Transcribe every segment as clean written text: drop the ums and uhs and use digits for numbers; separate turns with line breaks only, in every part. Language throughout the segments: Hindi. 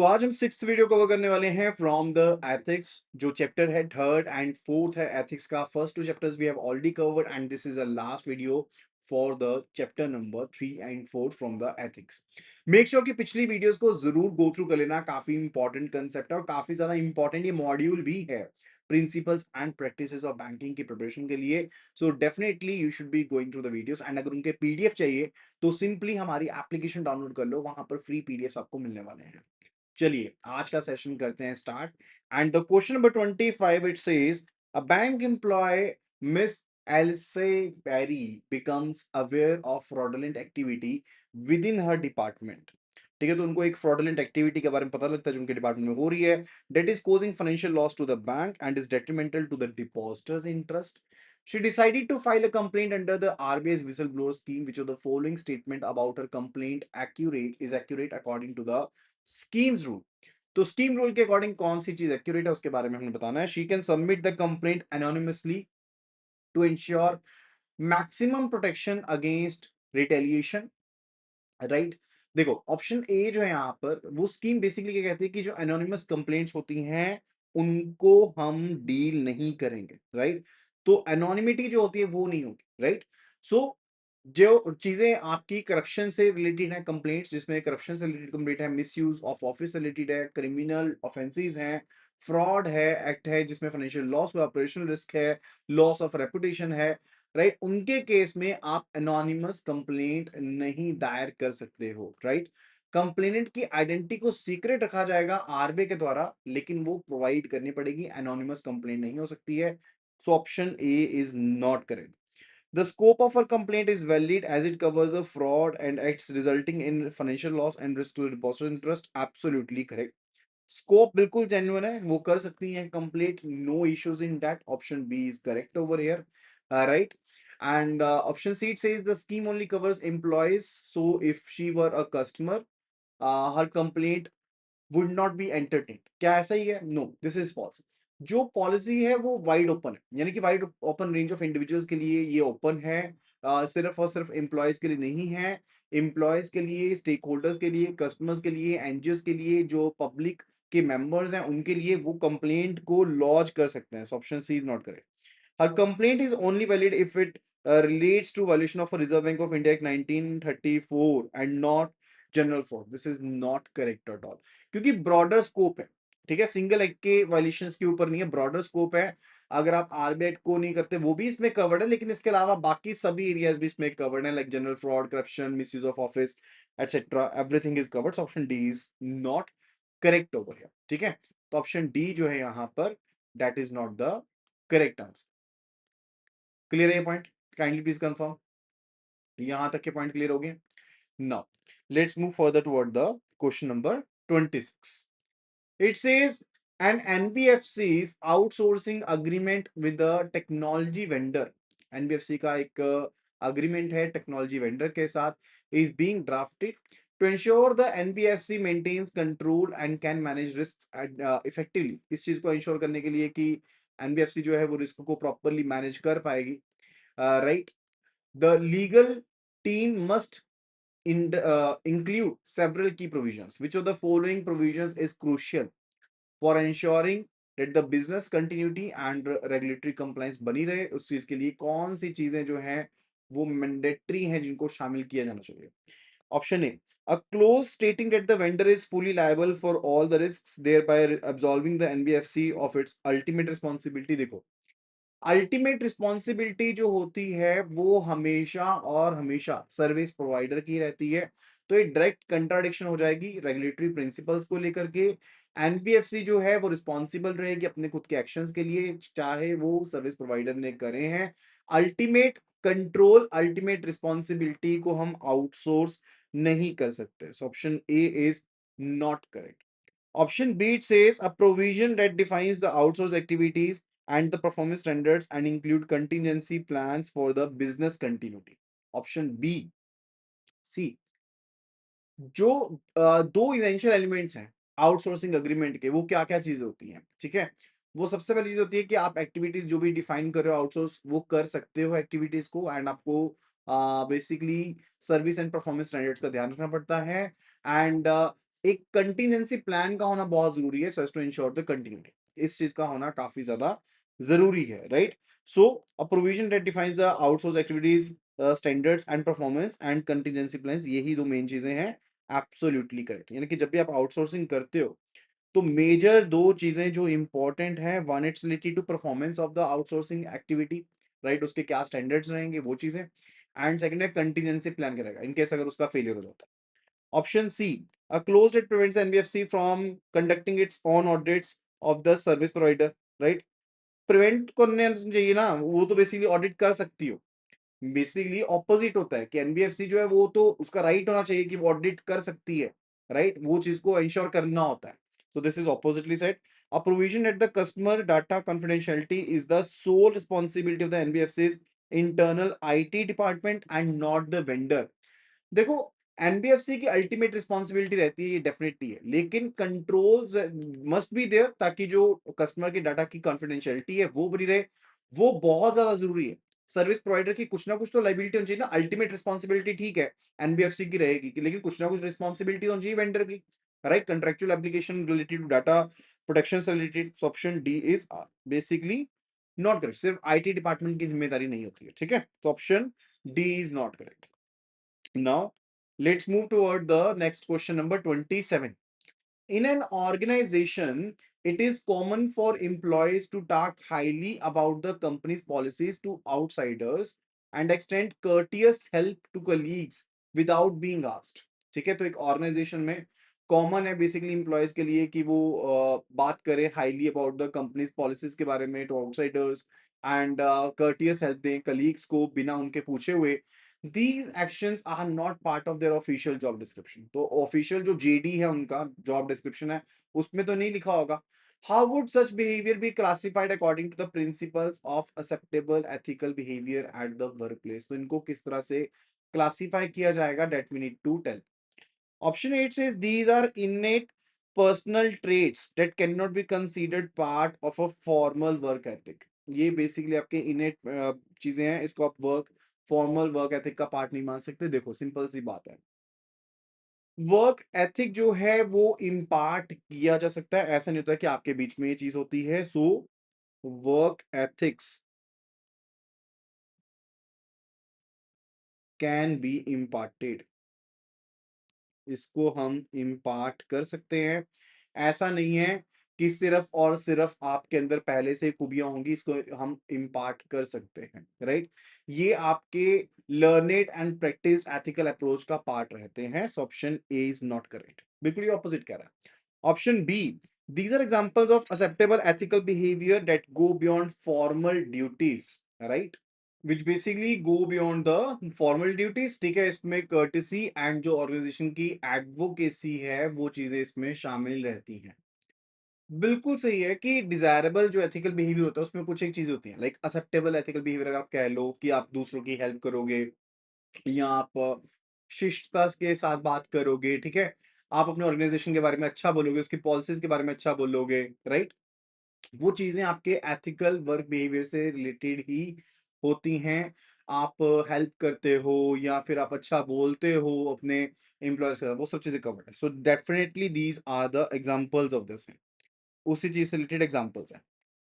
आज हम सिक्स्थ वीडियो कवर करने वाले हैं फ्रॉम द एथिक्स। जो चैप्टर है थर्ड एंड फोर्थ है एथिक्स का। First two chapters we have already covered and this is a last video for the chapter number 3 and 4 from the ethics. Make sure कि पिछली वीडियोस को जरूर गो थ्रू कर लेना, काफी इंपॉर्टेंट कंसेप्ट है और काफी ज्यादा इंपॉर्टेंट ये मॉड्यूल भी है principles and practices of banking की प्रिपरेशन के लिए। So definitely you should be going through the videos and अगर उनके पीडीएफ चाहिए तो सिंपली हमारी एप्लीकेशन डाउनलोड कर लो, वहां पर फ्री पीडीएफ आपको मिलने वाले हैं। चलिए आज का सेशन करते हैं start. And the question number 25 it says a bank employ miss Else Perry becomes aware of fraudulent activity within her department. ठीक है, तो उनको एक फ्रॉडुलेंट एक्टिविटी के बारे में पता लगता है जो उनके डिपार्टमेंट में हो रही है, that is causing financial loss to the bank and is detrimental to the depositors interest. She decided to file a complaint under the RBI's whistleblower scheme. Which of the following statement about her complaint accurate according to the schemes rule? तो स्कीम रूल के अकॉर्डिंग कौन सी चीज एक्यूरेट है उसके बारे में हमने बताना है। She can submit the complaint anonymously to ensure maximum protection against retaliation, right. देखो ऑप्शन ए जो है यहाँ पर वो स्कीम बेसिकली क्या कहती है कि जो एनोनिमस कंप्लेंट्स होती हैं उनको हम डील नहीं करेंगे, राइट। तो एनोनिमिटी जो होती है वो नहीं होगी, राइट। सो जो चीजें आपकी करप्शन से रिलेटेड है, कंप्लेंट्स जिसमें करप्शन से रिलेटेड कंप्लेंट है, मिसयूज ऑफ ऑफिस से रिलेटेड है, क्रिमिनल ऑफेंसेस हैं, फ्रॉड है, एक्ट है जिसमें फाइनेंशियल लॉस हुआ, ऑपरेशनल रिस्क है, लॉस ऑफ रेपुटेशन है, राइट, उनके केस में आप एनोनिमस कंप्लेंट नहीं दायर कर सकते हो, राइट। कंप्लेनेंट की आइडेंटिटी को सीक्रेट रखा जाएगा आरबीआई के द्वारा, लेकिन वो प्रोवाइड करनी पड़ेगी, एनोनिमस कंप्लेंट नहीं हो सकती है। So option A is not correct. The scope of her complaint is valid as it covers a fraud and acts resulting in financial loss and risk to the depositor interest. Absolutely correct. Scope बिल्कुल जेन्युइन है, वो कर सकती हैं complete, no issues in that. Option B is correct over here, right. And option C says the scheme only covers employees, so if she were a customer her complaint would not be entertained. क्या ऐसा ही है? No, this is false. जो पॉलिसी है वो वाइड ओपन है, यानी कि wide open range of individuals के लिए ये ओपन है, सिर्फ और सिर्फ एम्प्लॉयज के लिए नहीं है. एम्प्लॉयज के लिए, स्टेक होल्डर्स के लिए, कस्टमर्स के लिए, एनजीओ के लिए, जो पब्लिक के मेंबर्स हैं उनके लिए वो कंप्लेंट को लॉन्च कर सकते हैं. Option C is not correct. Her complaint is only valid if it relates to violation of a Reserve Bank of India Act 1934 and not general fraud. This is not correct at all. क्योंकि ब्रॉडर स्कोप है, ठीक है, सिंगल एक्ट के वायलेशंस के ऊपर नहीं है, ब्रॉडर स्कोप है. अगर आप आरबीआई एक्ट को नहीं करते वो भी इसमें कवर्ड है, लेकिन इसके अलावा बाकी सभी एरियाज भी इसमें कवर्ड है, like general fraud, corruption, misuse of office etcetera, everything is covered. Option D is not correct over here, ठीक है. तो ऑप्शन डी जो है यहाँ पर that is not the correct answer. Clear है ये पॉइंट? Kindly please confirm. यहां तक के पॉइंट क्लियर हो गए? Now let's move further toward the question number 26. It says an NBFC's outsourcing agreement with a technology vendor. NBFC का एक agreement है technology vendor के साथ, is being drafted to ensure the NBFC maintains control and can manage risks effectively. इस चीज को ensure करने के लिए कि NBFC जो है वो रिस्क को properly manage कर पाएगी, right. The legal team must include several key provisions. Which of the following provisions is crucial for ensuring that the business continuity and regulatory compliance बनी रहे? उस चीज के लिए कौन सी चीजें जो हैं वो मैंडेटरी हैं जिनको शामिल किया जाना चाहिए? Option A, a clause stating that the vendor is fully liable for all the risks, thereby absolving the NBFC of its ultimate responsibility. देखो, अल्टीमेट रिस्पॉन्सिबिलिटी जो होती है वो हमेशा और हमेशा सर्विस प्रोवाइडर की रहती है, तो ये डायरेक्ट कंट्राडिक्शन हो जाएगी रेगुलेटरी प्रिंसिपल्स को लेकर के. एनबीएफसी जो है वो रिस्पॉन्सिबल रहेगी अपने खुद के एक्शंस के लिए, चाहे वो सर्विस प्रोवाइडर ने करे हैं. अल्टीमेट कंट्रोल, अल्टीमेट रिस्पॉन्सिबिलिटी को हम आउटसोर्स नहीं कर सकते. सो option A is not correct. Option B it says a provision that defines the outsource activities and the performance standards and include contingency plans for the business continuity. Option B. C. जो दो इवेंशियल एलिमेंट्स हैं आउटसोर्सिंग अग्रीमेंट के, वो क्या क्या चीजें होती हैं, ठीक है. वो सबसे पहली चीज होती है कि आप एक्टिविटीज जो भी डिफाइन कर रहे हो आउटसोर्स वो कर सकते हो एक्टिविटीज को, एंड आपको basically service and performance standards का ध्यान रखना पड़ता है. एंड एक कंटिजेंसी प्लान का होना बहुत जरूरी है, so as to ensure the continuity. इस चीज का होना काफी ज्यादा जरूरी है, right? So a provision that defines the outsource activities standards and performance and contingency plans, यही दो मेन चीजें हैं। Absolutely correct. यानी कि जब भी आप आउटसोर्सिंग करते हो तो मेजर दो चीजें जो इंपॉर्टेंट है, one it's related to performance of the outsourcing activity, right? उसके क्या स्टैंडर्ड्स रहेंगे वो चीजें, एंड सेकंड है कंटिजेंसी प्लान करेगा इन केस अगर उसका फेलियर हो जाता है। Option C, a closed it prevents NBFC from conducting its own audits of the service provider, right? Prevent करने चाहिए ना, वो तो बेसिकली ऑडिट कर सकती हो। बेसिकली ऑपोजिट होता है कि एनबीएफसी जो है वो तो उसका राइट होना चाहिए कि वो ऑडिट कर सकती है, राइट? वो चीज को इंश्योर करना होता है। So this is oppositely said. A provision that the customer data confidentiality is the sole responsibility of the NBFC's internal IT department and not the vendor. देखो, एनबीएफसी की अल्टीमेट रिस्पॉन्सिबिलिटी रहती है, ये डेफिनेटली है, लेकिन कंट्रोल्स मस्ट बी देयर ताकि जो कस्टमर के डाटा की कॉन्फिडेंशियलिटी है वो बनी रहे। वो बहुत ज्यादा जरूरी है। सर्विस प्रोवाइडर की कुछ ना कुछ तो लाइबिलिटी होनी चाहिए ना। अल्टीमेट रिस्पॉन्सिबिलिटी ठीक है एनबीएफसी की रहेगी, लेकिन कुछ ना कुछ रिस्पॉन्सिबिलिटी होनी चाहिए वेंडर की, right? Contractual application related to data protection से रिलेटेड। Option D is basically not correct. सिर्फ आईटी डिपार्टमेंट की जिम्मेदारी नहीं होती है, ठीक है? तो option D is not correct. Now, let's move toward the next question, number 27. In an organization, it is common for employees to talk highly about the company's policies to outsiders and extend courteous help to colleagues without being asked. ठीक है? तो एक ऑर्गेनाइजेशन में कॉमन है बेसिकली एम्प्लॉयज के लिए कि वो बात करे highly about the company's policies के बारे में to outsiders, and courteous help दें कलीग्स को बिना उनके पूछे हुए। These actions are not part of their official job description. तो ऑफिशियल जो जेडी है उनका जॉब डिस्क्रिप्शन है उसमें तो नहीं लिखा होगा। How would such behavior be classified according to the principles of acceptable ethical behavior at the workplace? तो इनको किस तरह से क्लासिफाई किया जाएगा, that we need to tell. Option 8 says these are innate personal traits that cannot be considered part of a formal work ethic. ये बेसिकली आपके innate चीजें हैं, इसको आप वर्क फॉर्मल वर्क एथिक का पार्ट नहीं मान सकते। देखो सिंपल सी बात है, वर्क एथिक जो है वो इम्पार्ट किया जा सकता है, ऐसा नहीं होता है कि आपके बीच में ये चीज होती है। So work ethics can be imparted, इसको हम इम्पार्ट कर सकते हैं। ऐसा नहीं है कि सिर्फ और सिर्फ आपके अंदर पहले से खूबियां होंगी, इसको हम इम्पार्ट कर सकते हैं, राइट? ये आपके learned and practised ethical approach का पार्ट रहते हैं। So option A is not correct, बिल्कुल ही ऑपोजिट कह रहा है। Option B, these are examples of acceptable ethical behavior that go beyond formal duties, right? Which basically go beyond the formal duties, ठीक है? इसमें courtesy and जो organization की advocacy है वो चीजें इसमें शामिल रहती हैं। बिल्कुल सही है कि डिजायरेबल जो एथिकल बिहेवियर होता है उसमें कुछ एक चीज होती है, लाइक एक्सेप्टेबल एथिकल बिहेवियर अगर आप कह लो कि आप दूसरों की हेल्प करोगे या आप शिष्टता के साथ बात करोगे, ठीक है? आप अपने ऑर्गेनाइजेशन के बारे में अच्छा बोलोगे, उसकी पॉलिसीज के बारे में अच्छा बोलोगे, राइट? वो चीजें आपके एथिकल वर्क बिहेवियर से रिलेटेड ही होती हैं। आप हेल्प करते हो या फिर आप अच्छा बोलते हो अपने एम्प्लॉयज का, वो सब चीजें कवर्ड है। So definitely these are the examples of this, उसी चीज से रिलेटेड एग्जांपल्स हैं।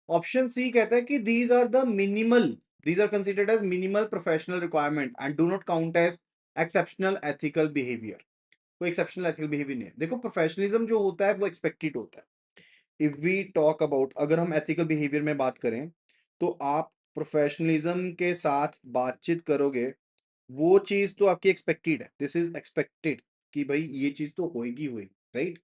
ऑप्शन सी कहता है कि these are the minimal, these are considered as minimal professional requirement and do not count as exceptional ethical behaviour. कोई एक्सेप्शनल एथिकल बिहेवियर नहीं है। देखो प्रोफेशनलिज्म जो होता है वो एक्सपेक्टेड होता है। इफ वी टॉक अबाउट, अगर हम एथिकल बिहेवियर में बात करें तो आप प्रोफेशनलिज्म के साथ बातचीत करोगे, वो चीज तो आपकी एक्सपेक्टेड है, दिस इज एक्सपेक्टेड कि भाई ये चीज तो होएगी हुई, राइट?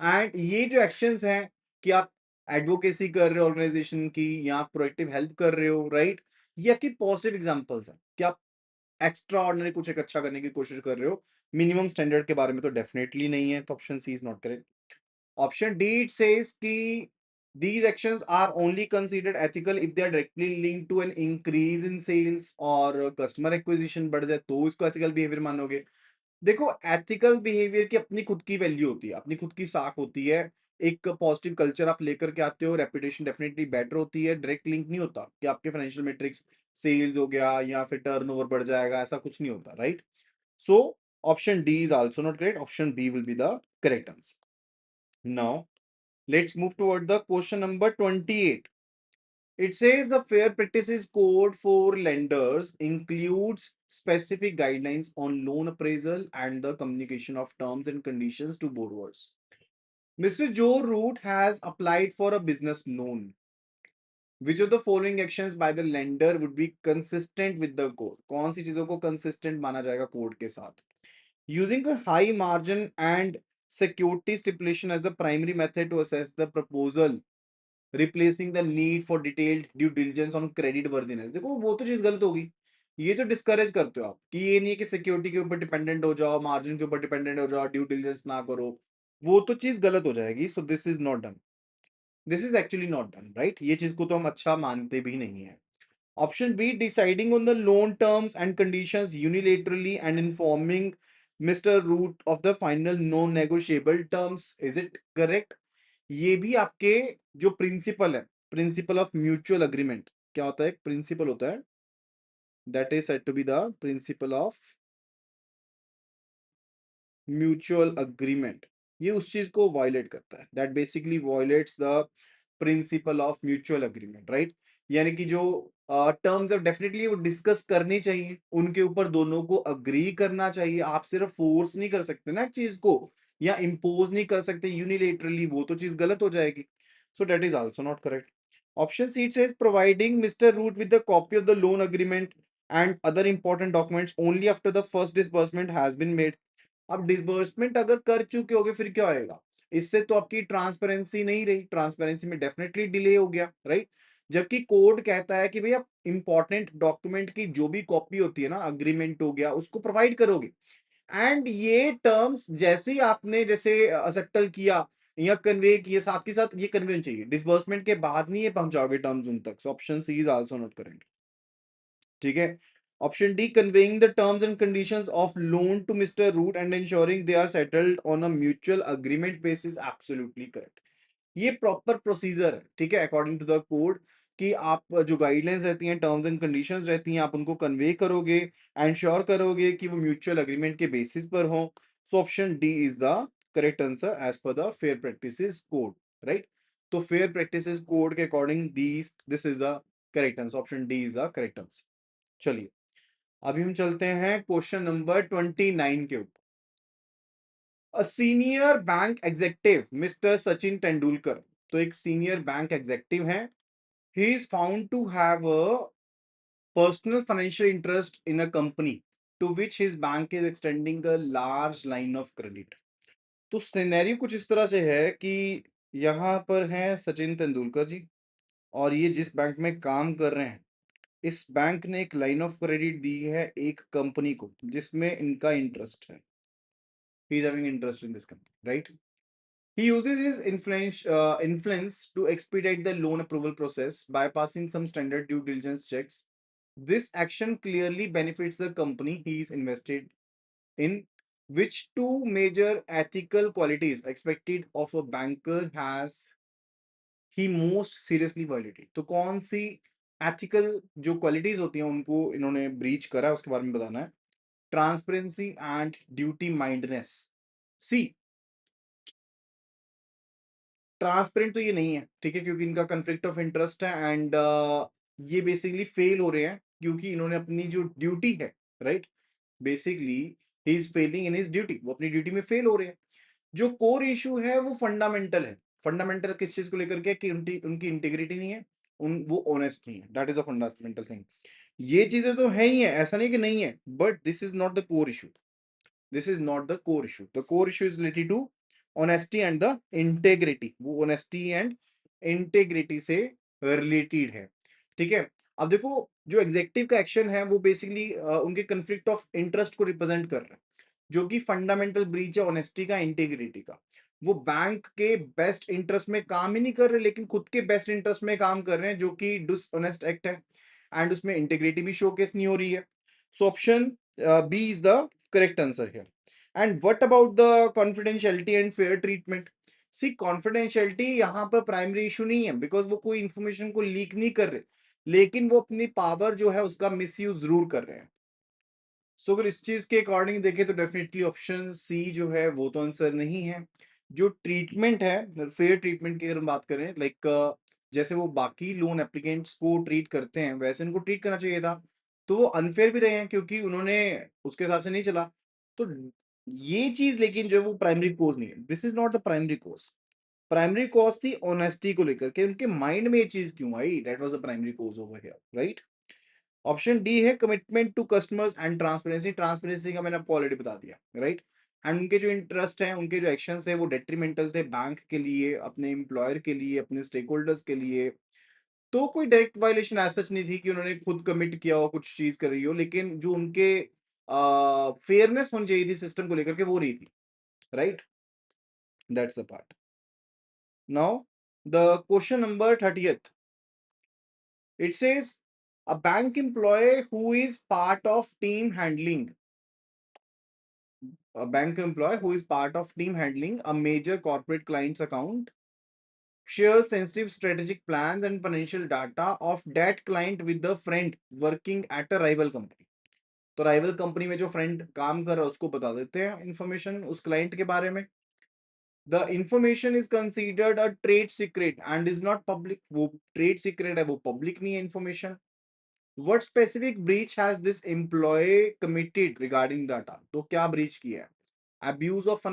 एंड ये जो एक्शंस हैं कि आप एडवोकेसी कर रहे हो ऑर्गेनाइजेशन की या आप प्रोएक्टिव हेल्प कर रहे हो, राइट? ये आपकी पॉजिटिव एग्जांपल्स हैं कि आप एक्स्ट्रा ऑर्डिनरी कुछ एक अच्छा करने की कोशिश कर रहे हो। मिनिमम स्टैंडर्ड के बारे में तो डेफिनेटली नहीं है, तो option C is not correct. Option D it says कि these actions are only considered ethical if they are directly linked to an increase in sales और customer acquisition बढ़ जाए तो इसको ethical behavior मानोगे। देखो एथिकल बिहेवियर की अपनी खुद की वैल्यू होती है, अपनी खुद की साख होती है। एक पॉजिटिव कल्चर आप लेकर के आते हो, रेपुटेशन डेफिनेटली बेटर होती है। डायरेक्ट लिंक नहीं होता कि आपके फाइनेंशियल मैट्रिक्स सेल्स हो गया या फिर टर्नओवर बढ़ जाएगा, ऐसा कुछ नहीं होता, right? So option D is also not great, option B will be the correct answer. Now let's move toward the question number 28. It says the fair practices code for lenders includes specific guidelines on loan appraisal and the communication of terms and conditions to borrowers. Mr. Joe Root has applied for a business loan. Which of the following actions by the lender would be consistent with the code? कौन सी चीजों को consistent माना जाएगा कोड के साथ? Using a high margin and security stipulation as the primary method to assess the proposal, replacing the need for detailed due diligence on credit worthiness. देखो वो तो चीज गलत होगी. ये तो डिस्करेज करते हो आप कि ये नहीं है कि सिक्योरिटी के ऊपर डिपेंडेंट हो जाओ, मार्जिन के ऊपर डिपेंडेंट हो जाओ, ड्यू डिलिजेंस ना करो. वो तो चीज गलत हो जाएगी. सो this is not done. This is actually not done, right? ये चीज को तो हम अच्छा मानते भी नहीं है. Option B, deciding on the loan terms and conditions unilaterally and informing Mr. Root of the final non-negotiable terms. Is it correct? ये भी आपके जो प्रिंसिपल है, प्रिंसिपल ऑफ म्यूचुअल अग्रीमेंट, क्या होता है? एक प्रिंसिपल होता है that is said to be the principle of mutual agreement. ये उस चीज को वायलेट करता है. That basically violates the principle of mutual agreement, right? यानी कि जो टर्म्स ऑफ डेफिनेटली वो डिस्कस करनी चाहिए, उनके ऊपर दोनों को अग्री करना चाहिए. आप सिर्फ फोर्स नहीं कर सकते ना चीज को, या इम्पोज नहीं कर सकते यूनिलेटरली, वो तो चीज गलत हो जाएगी. So that is also not correct. Option C says providing mister Root with the copy of the loan agreement and other important documents only after the first disbursement has been made. अब डिसबर्समेंट अगर कर चुके होगे फिर क्या होएगा? इससे तो आपकी ट्रांसपेरेंसी नहीं रही. ट्रांसपेरेंसी में डेफिनेटली डिले हो गया, राइट? जबकि कोड कहता है कि भैया इंपॉर्टेंट डॉक्यूमेंट की जो भी कॉपी होती है ना, अग्रीमेंट हो गया, उसको प्रोवाइड करोगे. एंड ये टर्म्स जैसे ही आपने जैसे सेटल किया या कन्वे किए, साथ के साथ ये कन्वे होनी चाहिए. डिसबर्समेंट के बाद नहीं ये पहुंचाओगे टर्म्स उन तक. So option C is also not correct. ठीक है. Option D, conveying the terms and conditions of loan to mister Root and ensuring they are settled on a mutual agreement basis, absolutely correct. ये प्रॉपर प्रोसीजर है, ठीक है, अकॉर्डिंग टू द कोड, कि आप जो गाइडलाइंस रहती हैं, टर्म्स एंड कंडीशंस रहती हैं, आप उनको कन्वे करोगे, एंश्योर करोगे कि वो म्यूचुअल अग्रीमेंट के बेसिस पर हो. So option D is the correct answer as per the fair practices code, right? तो फेयर प्रैक्टिसेस कोड के according this is the correct answer. Option D is the correct answer. चलिए अभी हम चलते हैं क्वेश्चन नंबर 29 के ऊपर. A senior bank executive mister Sachin Tendulkar. तो एक सीनियर बैंक एग्जेक्टिव है. He is found to have a personal financial interest in a company to which his bank is extending a large line of credit. तो सिनेरियो कुछ इस तरह से है कि यहाँ पर हैं सचिन तेंदुलकर जी, और ये जिस बैंक में काम कर रहे हैं, इस बैंक ने एक लाइन ऑफ क्रेडिट दी है एक कंपनी को जिसमें इनका इंटरेस्ट है. He is having interest in this company, right? He uses his influence to expedite the loan approval process, bypassing some standard due diligence checks. This action clearly benefits the company he is invested in. Which two major ethical qualities expected of a banker has he most seriously violated? तो कौन सी ethical जो qualities होती हैं उनको इन्होंने breach करा है, उसके बारे में बताना है. Transparency and duty mindedness. See, transparent तो ये नहीं है, ठीक है, क्योंकि इनका कन्फ्लिक्ट ऑफ इंटरेस्ट है. एंड ये बेसिकली फेल हो रहे हैं क्योंकि इन्होंने अपनी जो ड्यूटी है, right, basically he is Fehling in his duty. वो अपनी ड्यूटी में फेल हो रहे हैं. जो कोर इशू है वो फंडामेंटल है. फंडामेंटल किस चीज को लेकर के? कि उनकी इंटीग्रिटी नहीं है, वो ऑनेस्ट नहीं है. That is a fundamental thing. ये चीजें तो है ही है, ऐसा नहीं कि नहीं है, but this is not the core issue. This is not the core issue. The core issue is related to honesty and the integrity. वो honesty and integrity से related है, ठीक है. अब देखो जो एग्जेक्टिव का एक्शन है वो बेसिकली उनके कंफ्लिक्ट ऑफ इंटरेस्ट को रिप्रेजेंट कर रहा है, जो कि फंडामेंटल ब्रीच है ऑनेस्टी का, इंटीग्रिटी का. वो बैंक के बेस्ट इंटरेस्ट में काम ही नहीं कर रहे, लेकिन खुद के बेस्ट इंटरेस्ट में काम कर रहे हैं, जो कि डिसऑनेस्ट एक्ट है. एंड उसमें इंटीग्रिटी भी शोकेस नहीं हो रही है. So option B is the correct answer here. And what about the confidentiality and fair treatment? See, confidentiality यहाँ पर प्राइमरी इशू नहीं है, बिकॉज वो कोई इंफॉर्मेशन को लीक नहीं कर रहे, लेकिन वो अपनी पावर जो है उसका मिसयूज जरूर कर रहे हैं. सो अगर इस चीज के अकॉर्डिंग देखें तो डेफिनेटली ऑप्शन सी जो है वो तो आंसर नहीं है। जो ट्रीटमेंट है, फेयर ट्रीटमेंट की अगर हम बात करें, लाइक जैसे वो बाकी लोन एप्लीकेंट्स को ट्रीट करते हैं वैसे उनको ट्रीट करना चाहिए था। तो वो अनफेयर भी रहे हैं क्योंकि उन्होंने उसके हिसाब से नहीं चला। तो ये चीज लेकिन जो है वो प्राइमरी कोज नहीं है, this is not the primary cause. Primary cause थी ऑनेस्टी को लेकर के, उनके माइंड में ये चीज क्यों आई, that was the primary cause over here, right. Option D है commitment to customers and transparency. Transparency का मैंने आपको ऑलरेडी बता दिया, राइट। एंड उनके जो इंटरेस्ट हैं, उनके जो एक्शंस थे वो डेट्रीमेंटल थे बैंक के लिए, अपने एम्प्लॉयर के लिए, अपने स्टेक होल्डर्स के लिए। तो कोई डायरेक्ट वायलेशन ऐसा सच नहीं थी कि उन्होंने खुद कमिट किया हो कुछ चीज कर रही हो, लेकिन जो उनके फेयरनेस होनी चाहिए थी सिस्टम को लेकर के वो रही थी, right. That's the part. Now the question number 30th, it says a bank employee who is part of team handling, a bank employee who is part of team handling a major corporate client's account shares sensitive strategic plans and financial data of that client with the friend working at a rival company. तो राइवल कंपनी में जो फ्रेंड काम कर रहा है उसको बता देते हैं इंफॉर्मेशन उस क्लाइंट के बारे में। The information is considered a trade secret and is not public. वो ट्रेड सीक्रेट है, वो पब्लिक नहीं है information. What specific breach has this employee committed regarding data? तो क्या breach किया है? Abuse of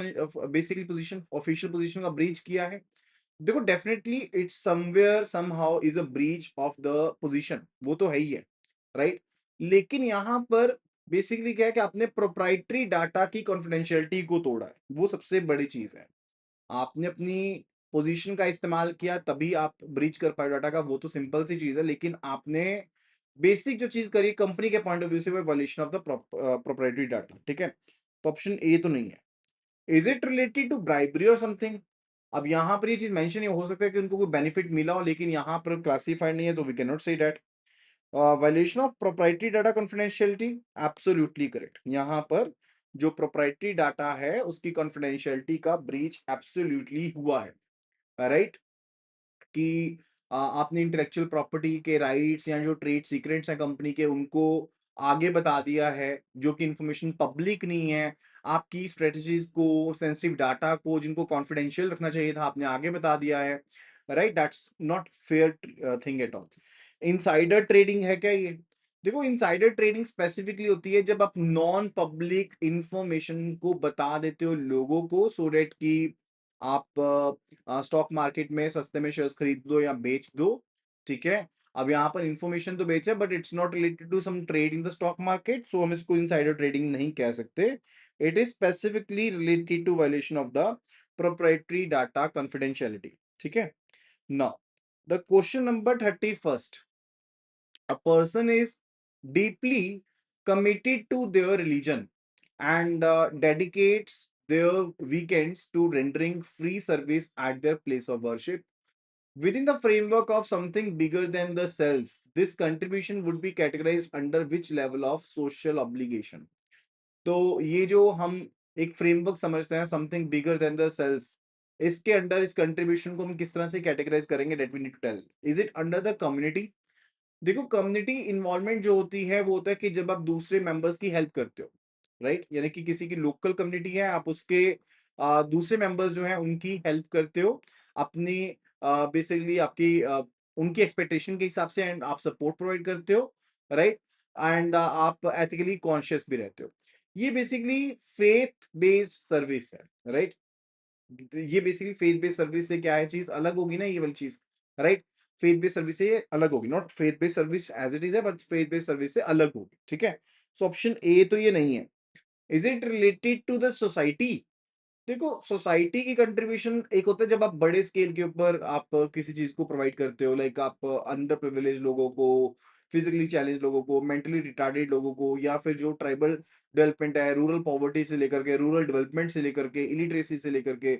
basically position, official position का breach किया है। देखो definitely it's somewhere somehow is a breach of the position, वो तो है ही है, right? लेकिन यहाँ पर बेसिकली क्या है कि आपने प्रोप्राइटरी डाटा की कॉन्फिडेंशियलिटी को तोड़ा है, वो सबसे बड़ी चीज है। आपने अपनी पोजीशन का इस्तेमाल किया तभी आप ब्रीच कर पाए डाटा का, वो तो सिंपल सी चीज है। लेकिन आपने बेसिक जो चीज करी कंपनी के पॉइंट ऑफ व्यू से, वो violation of the proprietary data, ठीक है। तो ऑप्शन ए तो नहीं है। Is it related to bribery और समथिंग? अब यहाँ पर ये चीज मेंशन नहीं हो सकता है कि उनको कोई बेनिफिट मिला हो, लेकिन यहाँ पर क्लासिफाइड नहीं है तो we can not say that. Violation of proprietary data confidentiality, absolutely correct. यहाँ पर जो प्रोप्राइटरी डाटा है उसकी कॉन्फिडेंशियलिटी का ब्रीच एब्सोल्युटली हुआ है, राइट। कि आपने इंटेलेक्चुअल प्रॉपर्टी के राइट्स या जो ट्रेड सीक्रेट्स हैं कंपनी के उनको आगे बता दिया है, जो कि इंफॉर्मेशन पब्लिक नहीं है। आपकी स्ट्रेटजीज को, सेंसिटिव डाटा को जिनको कॉन्फिडेंशियल रखना चाहिए था, आपने आगे बता दिया है, right. That's not fair thing at all. Insider trading है क्या ये? देखो इनसाइडर ट्रेडिंग स्पेसिफिकली होती है जब आप नॉन पब्लिक इंफॉर्मेशन को बता देते हो लोगों को, सो डेट कि आप स्टॉक मार्केट में सस्ते में शेयर्स खरीद दो या बेच दो, ठीक है। अब यहाँ पर इंफॉर्मेशन तो बेचा but it's not related to some trade in the stock market, so हम इसको इनसाइडर ट्रेडिंग नहीं कह सकते। It is specifically related to violation of the proprietary data confidentiality, ठीक है। Now the question number 31, a person is deeply committed to their religion and dedicates their weekends to rendering free service at their place of worship within the framework of something bigger than the self. This contribution would be categorized under which level of social obligation? तो ये जो हम एक फ्रेमवर्क समझते हैं something bigger than the self, इसके अंडर इस कंट्रीब्यूशन को हम किस तरह से कैटेगराइज करेंगे, that we need to tell. Is it under the community? देखो कम्युनिटी इन्वॉल्वमेंट जो होती है वो होता है कि जब आप दूसरे मेंबर्स की हेल्प करते हो, राइट। यानी कि किसी की लोकल कम्युनिटी है, आप उसके दूसरे मेंबर्स जो हैं उनकी हेल्प करते हो अपनी बेसिकली आपकी उनकी एक्सपेक्टेशन के हिसाब से, एंड आप सपोर्ट प्रोवाइड करते हो, राइट। एंड आप एथिकली कॉन्शियस भी रहते हो। ये बेसिकली फेथ बेस्ड सर्विस है, राइट। ये बेसिकली फेथ बेस्ड सर्विस से क्या है चीज अलग होगी ना, ये वाली चीज, राइट। फेथ बेस्ड सर्विस से ये अलग होगी, not faith based service as it is है, बट फेथ बेस्ड सर्विस से अलग होगी, ठीक है। सो ऑप्शन ए तो ये नहीं है। Is it related to the society? देखो सोसाइटी की कंट्रीब्यूशन एक होता है जब आप बड़े स्केल के ऊपर आप किसी चीज को प्रोवाइड करते हो, लाइक आप अंडर प्रिविलेज लोगों को, फिजिकली चैलेंज लोगों को, मेंटली रिटार्डेड लोगों को, या फिर जो ट्राइबल डेवलपमेंट है, रूरल पॉवर्टी से लेकर के, रूरल डेवलपमेंट से लेकर के, इलिटरेसी से लेकर के,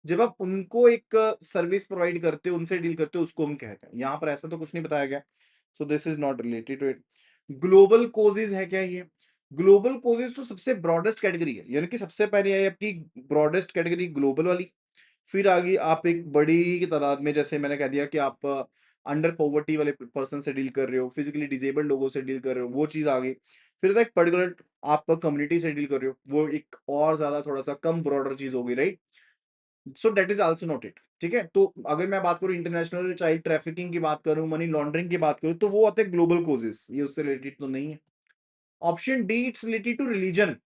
जब आप उनको एक सर्विस प्रोवाइड करते हो, उनसे डील करते हो, उसको हम कहते हैं। यहाँ पर ऐसा तो कुछ नहीं बताया गया, so this is not related to it. Global causes है क्या ये? ग्लोबल कोजेज तो सबसे ब्रॉडेस्ट कैटेगरी है, यानी कि सबसे पहले आई आपकी ब्रॉडेस्ट कैटेगरी ग्लोबल वाली, फिर आ गई आप एक बड़ी की तादाद में, जैसे मैंने कह दिया कि आप अंडर पॉवर्टी वाले पर्सन से डील कर रहे हो, फिजिकली डिजेबल्ड लोगों से डील कर रहे हो, वो चीज आ गई। फिर होता है एक पर्टिकुलर आप कम्युनिटी से डील कर रहे हो, वो एक और ज्यादा थोड़ा सा कम ब्रॉडर चीज होगी, right? So that is also not it. ठीक है, तो अगर मैं बात करूं इंटरनेशनल चाइल्ड ट्रैफिकिंग की बात करूं, मनी लॉन्ड्रिंग की बात करूं, तो वो आते हैं ग्लोबल कोजेस, ये उससे रिलेटेड तो नहीं है। Option D, it's related to religion,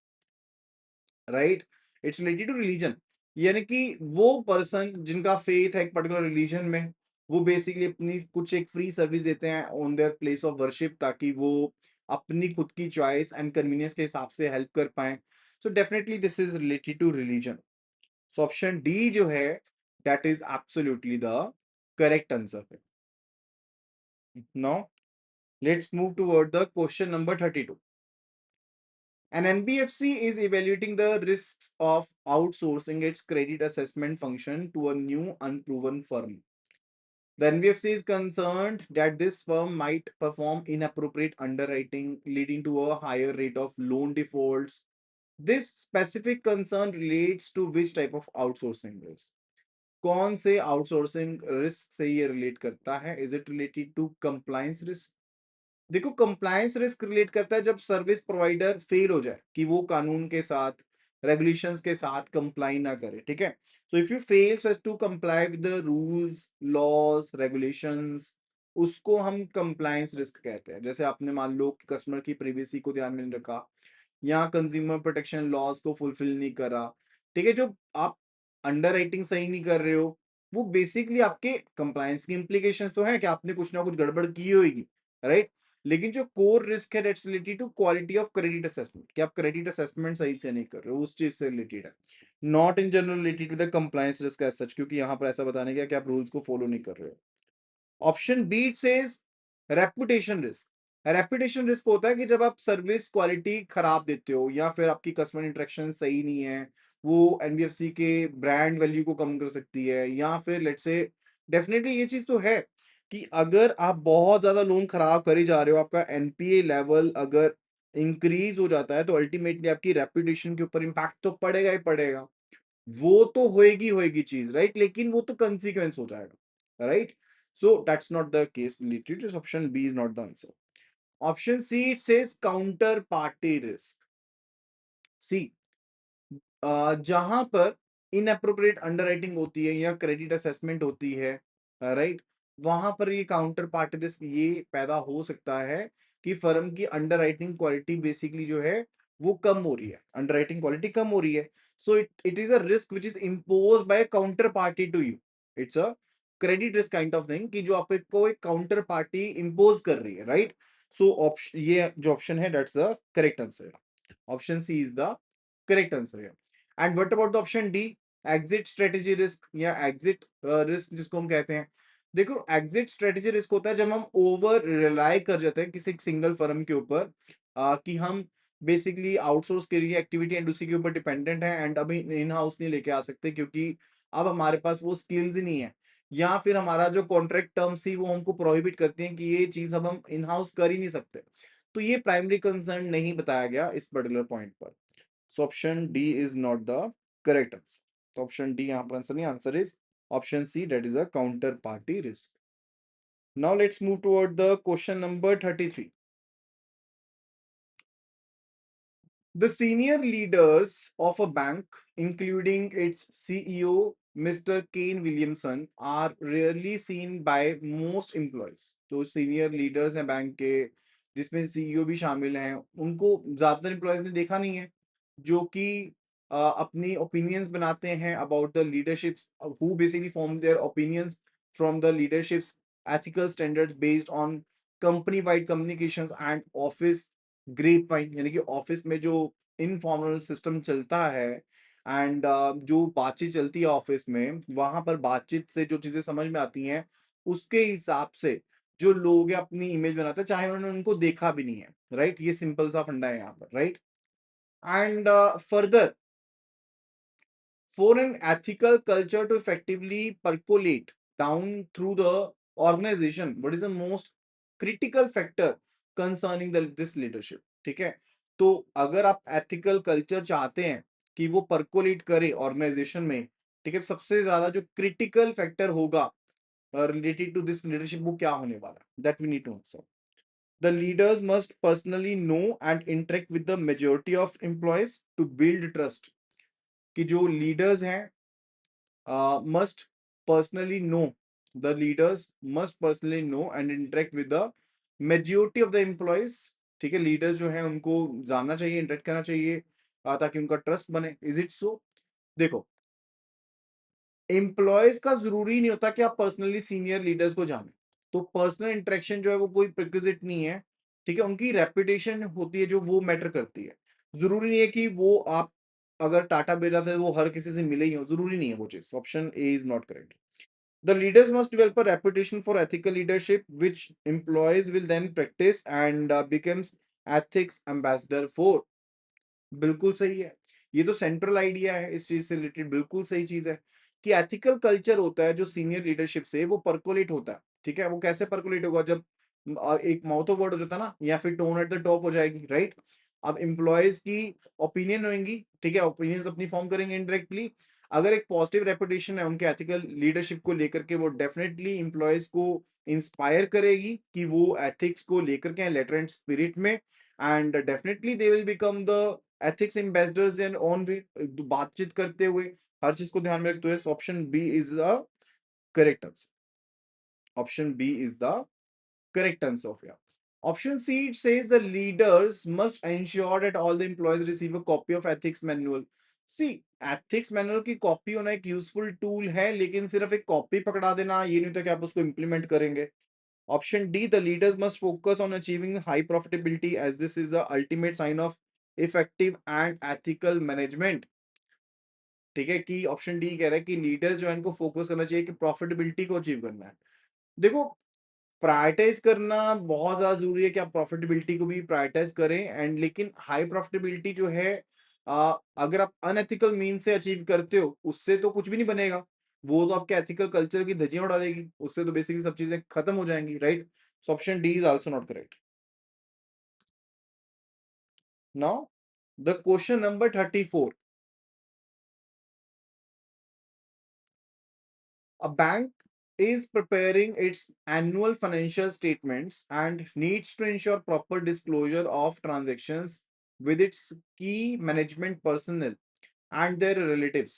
right? It's related to religion, यानी कि वो पर्सन जिनका फेथ है एक पर्टिकुलर रिलीजन में, वो बेसिकली अपनी कुछ एक फ्री सर्विस देते हैं on their place of worship, ताकि वो अपनी खुद की चॉइस एंड कन्वीनियंस के हिसाब से हेल्प कर पाए। So definitely this is related to religion. So option D जो है, that is absolutely the correct answer है। Now let's move toward the question number 32. An NBFC is evaluating the risks of outsourcing its credit assessment function to a new unproven firm. The NBFC is concerned that this firm might perform inappropriate underwriting, leading to a higher rate of loan defaults. This specific concern relates to which type of outsourcing risk? कौन से आउटसोर्सिंग रिस्क से ये रिलेट करता है? Is it related to compliance risk? देखो, कंप्लायंस रिस्क रिलेट करता है जब सर्विस प्रोवाइडर फेल हो जाए कि वो कानून के साथ, रेगुलेशंस के साथ कंप्लाई ना करे। ठीक है, so if you fail so as to comply with the rules, laws, regulations, उसको हम कंप्लायंस रिस्क कहते हैं। जैसे आपने मान लो कि कस्टमर की प्रिवेसी को ध्यान में नहीं रखा, या कंज्यूमर प्रोटेक्शन लॉज को फुलफिल नहीं करा। ठीक है, जो आप अंडर राइटिंग सही नहीं कर रहे हो, वो बेसिकली आपके कंप्लायंस की इंप्लीकेशंस तो है कि आपने कुछ ना कुछ गड़बड़ की होगी, राइट? लेकिन जो कोर रिस्क है that's related to quality of credit assessment, कि आप क्रेडिट असेसमेंट सही से नहीं कर रहे हो, उस चीज से रिलेटेड है। Not in general related to the compliance risk as such, क्योंकि यहाँ पर ऐसा बताने का कि आप रूल्स को फॉलो नहीं कर रहे हो। Option B it says reputation risk. Reputation risk होता है कि जब आप सर्विस क्वालिटी खराब देते हो, या फिर आपकी कस्टमर इंटरेक्शन सही नहीं है, वो एनबीएफसी के ब्रांड वैल्यू को कम कर सकती है। या फिर लेट्स से, डेफिनेटली ये चीज तो है कि अगर आप बहुत ज्यादा लोन खराब करे जा रहे हो, आपका एनपीए लेवल अगर इंक्रीज हो जाता है, तो अल्टीमेटली आपकी रेपुटेशन के ऊपर इम्पैक्ट तो पड़ेगा ही पड़ेगा। वो तो होएगी चीज, राइट? लेकिन वो तो कंसीक्वेंस हो जाएगा, right? So that's not the case related, option B is not the answer. Option C it says counter party risk. C, जहां पर इनअप्रोप्रिएट अंडरराइटिंग होती है या क्रेडिट असेसमेंट होती है, राइट, वहां पर ये काउंटर पार्टी रिस्क ये पैदा हो सकता है कि फर्म की अंडरराइटिंग क्वालिटी बेसिकली जो है वो कम हो रही है, अंडरराइटिंग क्वालिटी कम हो रही है। So it is a risk which is impose by counter party to you. It's a credit risk kind of thing कि जो आपको एक काउंटर पार्टी इम्पोज कर रही है, राइट? सो ऑप्शन, ये जो ऑप्शन है that's the correct answer. Option C is the correct answer. And what about the option D, exit strategy risk या एग्जिट रिस्क जिसको हम कहते हैं? देखो, एग्जिट स्ट्रेटेजी रिस्क होता है जब हम ओवर रिलाई कर जाते हैं किसी सिंगल फर्म के ऊपर, कि हम बेसिकली आउटसोर्स करिए एक्टिविटी एंड उसी के ऊपर डिपेंडेंट है, एंड अभी इन हाउस नहीं लेके आ सकते क्योंकि अब हमारे पास वो स्किल्स ही नहीं है, या फिर हमारा जो कॉन्ट्रैक्ट टर्म्स थी वो हमको प्रोहिबिट करती हैं कि ये चीज अब हम इन हाउस कर ही नहीं सकते। तो ये प्राइमरी कंसर्न नहीं बताया गया इस पर्टिकुलर पॉइंट पर। So option D is not the correct answer. तो option D यहाँ पर आंसर नहीं, answer is option C, that is a counterparty risk. Now let's move toward the question number 33. The senior leaders of a bank, including its CEO, Mr. Kane Williamson, are rarely seen by most employees. तो senior leaders हैं बैंक के, जिसमें सीईओ भी शामिल हैं, उनको ज्यादातर एम्प्लॉयज ने देखा नहीं है, जो कि अपनी ओपिनियंस बनाते हैं about the leaderships, who basically form their opinions from the leaderships ethical standards based on company wide communications and office grapevine, यानी कि ऑफिस में जो इनफॉर्मल सिस्टम चलता है, एंड जो बातचीत चलती है ऑफिस में, वहां पर बातचीत से जो चीजें समझ में आती हैं, उसके हिसाब से जो लोग हैं अपनी इमेज बनाते हैं, चाहे उन्होंने उनको देखा भी नहीं है, राइट? ये सिंपल सा फंडा है यहाँ पर, right? And further, for an ethical culture to effectively percolate down through the organization, what is the most critical factor concerning this leadership? ठीक है, तो अगर आप एथिकल कल्चर चाहते हैं कि वो परकोलेट करे ऑर्गेनाइजेशन में, ठीक है, सबसे ज्यादा जो क्रिटिकल फैक्टर होगा रिलेटेड टू दिस लीडरशिप वो क्या होने वाला है, that we need to answer. The leaders must personally know and interact with the majority of employees to build trust. कि जो लीडर्स हैं must personally know the leaders must personally know and interact with the majority of the employees। ठीक है, लीडर्स जो है उनको जानना चाहिए, इंटरेक्ट करना चाहिए ताकि उनका ट्रस्ट बने। इज इट सो? देखो, एम्प्लॉयज का जरूरी नहीं होता कि आप पर्सनली सीनियर लीडर्स को जाने, तो पर्सनल इंटरेक्शन जो है वो कोई प्रिक्विजिट नहीं है। ठीक है, उनकी रेपुटेशन होती है जो वो मैटर करती है। जरूरी नहीं है कि वो आप अगर टाटा बिरला थे वो हर किसी से मिले ही हो, जरूरी नहीं है वो चीज। Option A is not correct. The leaders must develop a reputation for ethical leadership, which employees will then practice and becomes ethics ambassador for। बिल्कुल सही है। ये तो सेंट्रल आइडिया है इस चीज से रिलेटेड, बिल्कुल सही चीज है कि एथिकल कल्चर होता है जो सीनियर लीडरशिप से वो परकोलेट होता है। ठीक है, वो कैसे परकोलेट होगा? जब एक माउथ ऑफ वर्ड हो जाता है ना, या फिर टोन एट द टॉप हो जाएगी, राइट? अब एम्प्लॉयज की ओपिनियन होंगी, ठीक है, ओपिनियंस अपनी फॉर्म करेंगे इनडायरेक्टली। अगर एक पॉजिटिव रेपुटेशन है उनके एथिकल लीडरशिप को लेकर के, वो डेफिनेटली एम्प्लॉयज को इंस्पायर करेगी कि वो एथिक्स को लेकर के लेटर एंड स्पिरिट में, and definitely they will become the ethics ambassadors in on way. बातचीत करते हुए हर चीज को ध्यान में रखते हुए। Option B is the correct answer. Option B is the correct answer of yeah. Option C says the leaders must ensure that all the employees receive a copy of ethics manual. See, ethics manual की कॉपी होना एक यूजफुल टूल है, लेकिन सिर्फ एक कॉपी पकड़ा देना ये नहीं होता कि आप उसको इंप्लीमेंट करेंगे। Option D, the leaders must focus on achieving high profitability as this is the ultimate sign of effective and ethical management. ठीक है, कि ऑप्शन डी कह रहा है कि लीडर्स जो है इनको फोकस करना चाहिए कि प्रॉफिटेबिलिटी को अचीव करना है। देखो, प्रायोरिटाइज करना बहुत ज्यादा जरूरी है कि आप प्रॉफिटेबिलिटी को भी प्रायोरिटाइज करें, एंड लेकिन हाई प्रॉफिटेबिलिटी जो है अगर आप अनएथिकल मीन से अचीव करते हो उससे तो कुछ भी नहीं बनेगा। वो तो आपके एथिकल कल्चर की धज्जियां उड़ा देगी, उससे तो बेसिकली सब चीजें खत्म हो जाएंगी, right? So option D is also not correct. Now the question number 34। A bank is preparing its annual financial statements and needs to ensure proper disclosure of transactions with its key management personnel and their relatives।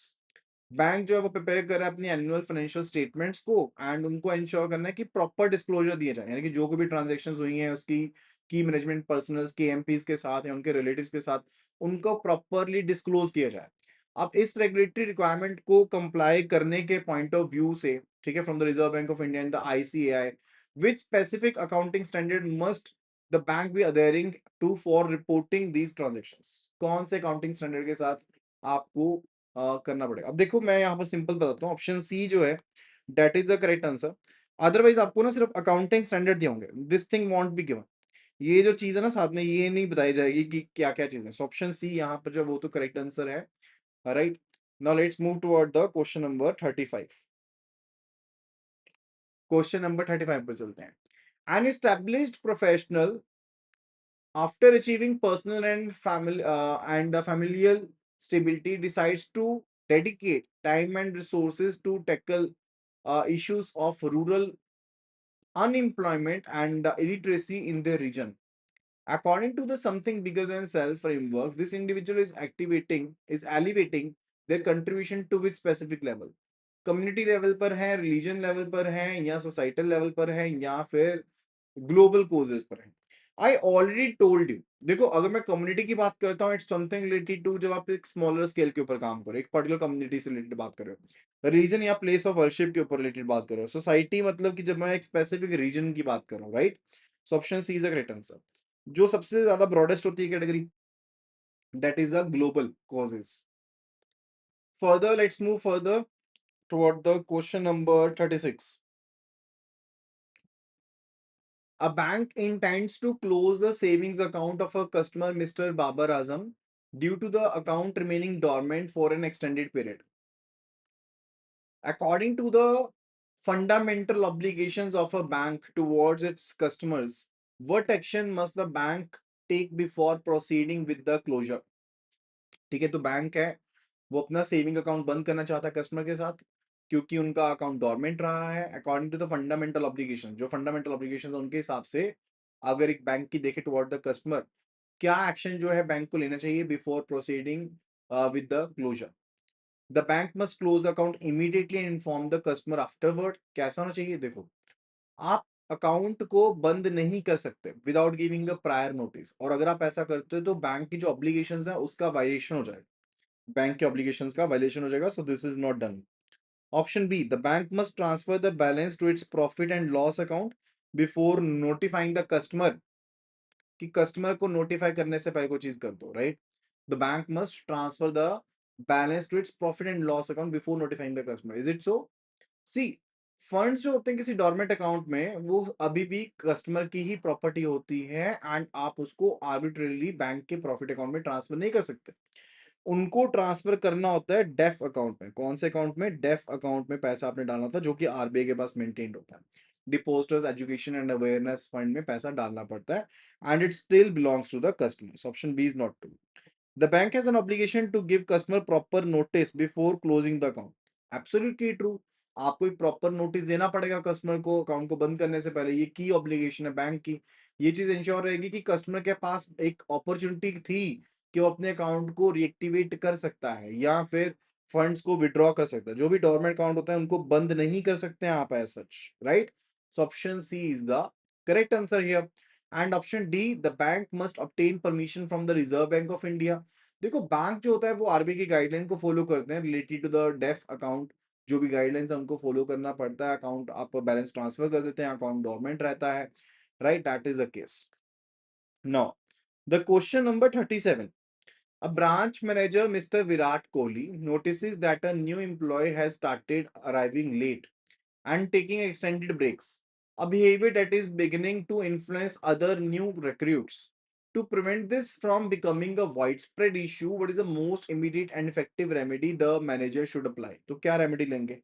Bank जो है वो प्रिपेयर कर रहा है अपनी एनुअल फाइनेंशियल स्टेटमेंट्स को, एंड उनको इंश्योर करना है कि प्रॉपर डिस्क्लोजर दिए जाए, यानी कि जो भी ट्रांजेक्शन हुई हैं उसकी की मैनेजमेंट पर्सनल्स के एमपीज के साथ या उनके रिलेटिव्स के साथ उनको प्रॉपरली डिस्क्लोज किया जाए। अब इस रेगुलेटरी रिक्वायरमेंट को कंप्लाई करने के पॉइंट ऑफ व्यू से, ठीक है, from the reserve bank of India and the ICAI, which specific accounting standard must the bank be adhering to for reporting these transactions? कौन से अकाउंटिंग स्टैंडर्ड के साथ आपको करना पड़ेगा? अब देखो, मैं यहाँ पर सिंपल बताता हूँ। ऑप्शन सी जो है that is the correct answer. Otherwise आपको ना सिर्फ अकाउंटिंग स्टैंडर्ड दिए होंगे, this thing won't be given. ये जो चीज है ना साथ में, ये नहीं बताई जाएगी कि क्या क्या चीजें। सो ऑप्शन सी यहाँ पर जो है, वो तो करेक्ट आंसर है, right? Now let's move toward the question number 35। Question number 35 पर चलते हैं। An established professional after achieving personal and family familial stability decides to dedicate time and resources to tackle issues of rural unemployment and illiteracy in their region. According to the something bigger than self framework, this individual is elevating their contribution to which specific level? Community level पर है, रिलीजन लेवल पर है, या सोसाइटल लेवल पर है, या फिर ग्लोबल कोजेस पर है? I already told you. देखो, अगर मैं कम्युनिटी की बात करता हूँ, इट्स समथिंग रिलेटेड टू जब आप एक स्मॉलर स्केल के ऊपर काम करो, एक पर्टिकुलर कम्युनिटी से रिलेटेड बात कर रहे हो। रीजन या प्लेस ऑफ वर्शिप के ऊपर रिलेटेड बात कर रहे हो। सोसाइटी मतलब कि जब मैं एक स्पेसिफिक रीजन की बात कर रहा हूँ, right? So option C is the correct answer. जो सबसे ज्यादा ब्रॉडेस्ट होती है category, that is the global causes. Further let's move further toward the question number 36. A bank intends to close the savings account of a customer, Mr. Babar Azam, due to the account remaining dormant for an extended period. According to the fundamental obligations of a bank towards its customers, what action must the bank take before proceeding with the closure? ठीक है, तो बैंक है वो अपना सेविंग अकाउंट बंद करना चाहता है कस्टमर के साथ, क्योंकि उनका अकाउंट डोरमेंट रहा है according to the fundamental obligation. जो फंडामेंटल ऑब्लिगेशन उनके हिसाब से अगर एक बैंक की देखे टुवर्ड द कस्टमर, क्या एक्शन जो है बैंक को लेना चाहिए before proceeding with the closure. The bank must close account immediately and inform the customer afterward. कैसा होना चाहिए, देखो आप अकाउंट को बंद नहीं कर सकते without giving a prior notice, और अगर आप ऐसा करते हो तो बैंक की जो ऑब्लिगेशंस है उसका वायलेशन हो जाएगा, बैंक के ऑब्लिगेशंस का वायलेशन हो जाएगा। So this is not done. Option B, the bank must transfer the balance to its profit and loss account before notifying the customer, कि कस्टमर को नोटिफाई करने से पहले कोई चीज कर दो, right. The bank must transfer the balance to its profit and loss account before notifying the customer. Is it so? See, funds जो होते हैं किसी डॉर्मेंट अकाउंट में वो अभी भी कस्टमर की ही प्रॉपर्टी होती है एंड आप उसको आर्बिट्रेरली बैंक के प्रॉफिट अकाउंट में ट्रांसफर नहीं कर सकते। उनको ट्रांसफर करना होता है डेफ अकाउंट में। कौन से अकाउंट में? डेफ अकाउंट में पैसा आपने डालना होता है जो कि आरबीआई के पास मेंटेन्ड होता है। Depositors education and awareness fund में पैसा डालना पड़ता है and it still belongs to the customers. Option B is not true. The bank has an obligation to give customer proper notice before closing the account. Absolutely true. आपको एक प्रॉपर नोटिस देना पड़ेगा कस्टमर को अकाउंट को बंद करने से पहले। ये की ऑब्लिगेशन है बैंक की। ये चीज इंश्योर रहेगी कि कस्टमर के पास एक अपॉर्चुनिटी थी कि वो अपने अकाउंट को रिएक्टिवेट कर सकता है या फिर फंड्स को विड्रॉ कर सकता है। जो भी डोरमेंट अकाउंट होता है उनको बंद नहीं कर सकते हैं आप as such, right. So option C is the correct answer here. And option D, the bank must obtain permission from the reserve bank of India. देखो बैंक जो होता है वो आरबीआई की गाइडलाइन को फॉलो करते हैं related to the DEAF account. जो भी गाइडलाइंस है उनको फॉलो करना पड़ता है। अकाउंट आप बैलेंस ट्रांसफर कर देते हैं, अकाउंट डोरमेंट रहता है, right. That is the case. Now the question number 37। A branch manager, Mr. Virat Kohli, notices that a new employee has started arriving late and taking extended breaks, a behavior that is beginning to influence other new recruits. To prevent this from becoming a widespread issue, what is the most immediate and effective remedy the manager should apply? तो क्या remedy लेंगे?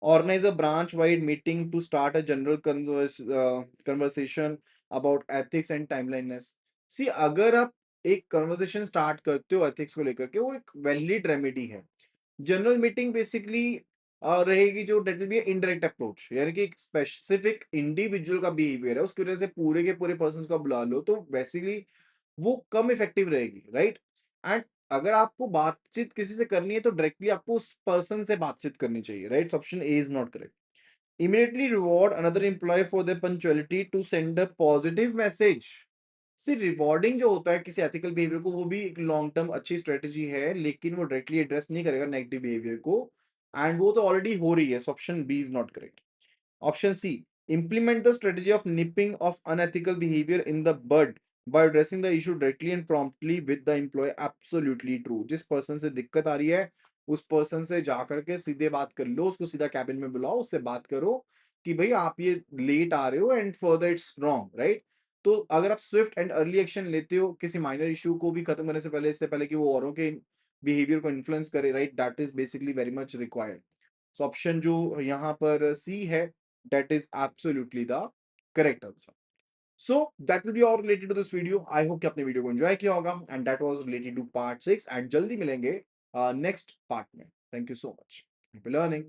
Organize a branch-wide meeting to start a general conversation about ethics and timeliness. See, अगर आप एक conversation start करते हो ethics को लेकर के, वो एक valid remedy है। जनरल मीटिंग बेसिकली रहेगी जो that will be indirect approach, यानी कि एक स्पेसिफिक इंडिविजुअल का बिहेवियर है उसकी वजह से पूरे के पूरे पर्सन को बुला लो तो बेसिकली वो कम इफेक्टिव रहेगी, राइट। एंड अगर आपको बातचीत किसी से करनी है तो डायरेक्टली आपको उस पर्सन से बातचीत करनी चाहिए, right. Option A is not correct. Immediately reward another employee for their punctuality to send a positive message. See, rewarding जो होता है किसी एथिकल बिहेवियर को वो भी एक लॉन्ग टर्म अच्छी स्ट्रेटेजी है, लेकिन वो डायरेक्टली एड्रेस नहीं करेगा नेगेटिव बिहेवियर को एंड वो तो ऑलरेडी हो रही है। Option B is not correct. Option C. Implement the strategy of nipping of unethical behavior in the bud by addressing the issue directly and promptly with the employee. Absolutely true. जिस पर्सन से दिक्कत आ रही है उस पर्सन से जाकर के सीधे बात कर लो, उसको सीधा कैबिन में बुलाओ, उससे बात करो कि भाई आप ये लेट आ रहे हो and further it's wrong, right. तो अगर आप स्विफ्ट एंड अर्ली एक्शन लेते हो किसी माइनर इशू को भी खत्म करने से पहले, इससे पहले कि वो औरों के बिहेवियर को इन्फ्लुएंस करे, right, that is basically very much required. So option जो यहाँ पर सी है, that is absolutely the correct answer. So that will be all related to this video. I hope कि आपने वीडियो को एंजॉय किया होगा and that was related to part 6 and जल्दी मिलेंगे नेक्स्ट पार्ट में। Thank you so much. Happy learning.